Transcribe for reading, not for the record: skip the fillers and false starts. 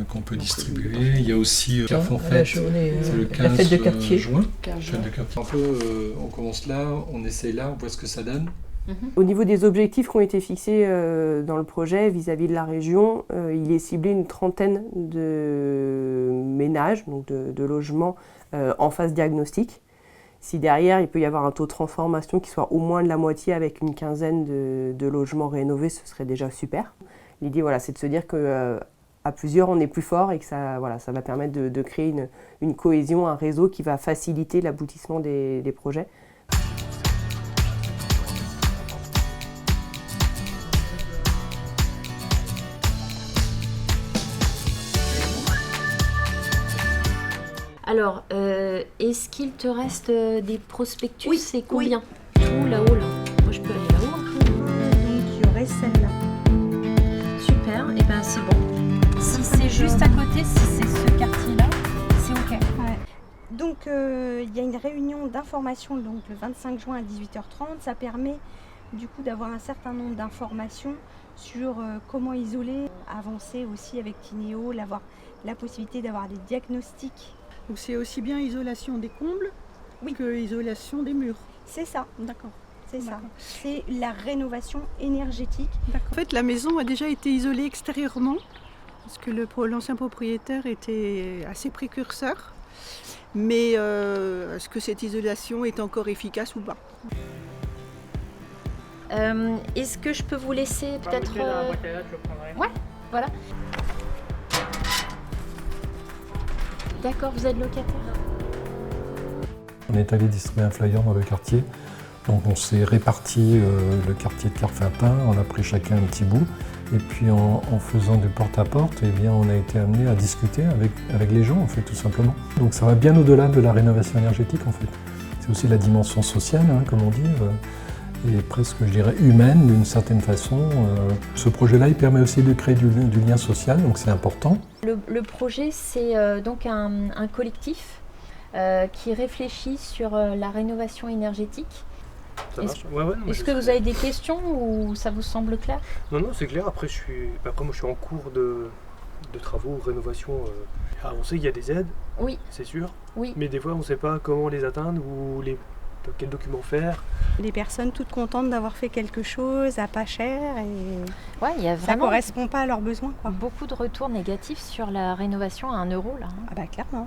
qu'on peut distribuer. Il y a aussi Carrefour la Fête, journée, c'est le 15 la fête de quartier. juin. Fête de quartier. Un peu, on commence là, on essaye là, on voit ce que ça donne. Au niveau des objectifs qui ont été fixés dans le projet vis-à-vis de la région, il est ciblé une trentaine de ménages, donc de logements en phase diagnostique. Si derrière, il peut y avoir un taux de transformation qui soit au moins de la moitié avec une quinzaine de logements rénovés, ce serait déjà super. L'idée, voilà, c'est de se dire qu'à plusieurs, on est plus fort et que ça va permettre de créer une cohésion, un réseau qui va faciliter l'aboutissement des projets. Alors, est-ce qu'il te reste des prospectus? Oui, c'est combien? oui. Tout là-haut, là. Moi, je peux aller là-haut. Donc il y aurait celle-là. Super, et ben c'est bon. Si c'est juste à côté, si c'est ce quartier-là, c'est ok. Ouais. Donc il y a une réunion d'information donc, le 25 juin à 18h30. Ça permet du coup d'avoir un certain nombre d'informations sur comment isoler, avancer aussi avec Tineo, la possibilité d'avoir des diagnostics. Donc c'est aussi bien isolation des combles que isolation des murs. C'est ça, D'accord. c'est ça. D'accord. C'est la rénovation énergétique. En fait, la maison a déjà été isolée extérieurement parce que l'ancien propriétaire était assez précurseur. Mais est-ce que cette isolation est encore efficace ou pas? Est-ce que je peux vous laisser peut-être... Ouais, voilà. D'accord, vous êtes locataire? On est allé distribuer un flyer dans le quartier. Donc on s'est réparti le quartier de Carphentin, on a pris chacun un petit bout. Et puis en faisant du porte-à-porte, eh bien, on a été amené à discuter avec les gens, en fait, tout simplement. Donc ça va bien au-delà de la rénovation énergétique, en fait. C'est aussi la dimension sociale, hein, comme on dit, et presque, je dirais, humaine, d'une certaine façon. Ce projet-là, il permet aussi de créer du lien social, donc c'est important. Le projet, c'est donc un collectif qui réfléchit sur la rénovation énergétique. Est-ce que vous avez des questions ou ça vous semble clair? Non, c'est clair. Après, moi, je suis en cours de travaux, rénovation. On sait qu'il y a des aides, Oui, c'est sûr. oui. Mais des fois, on ne sait pas comment les atteindre ou quels documents faire. Les personnes toutes contentes d'avoir fait quelque chose à pas cher et Ouais, il y a ça vraiment correspond pas à leurs besoins, quoi. beaucoup de retours négatifs sur la rénovation à 1 euro là. Ah bah clairement.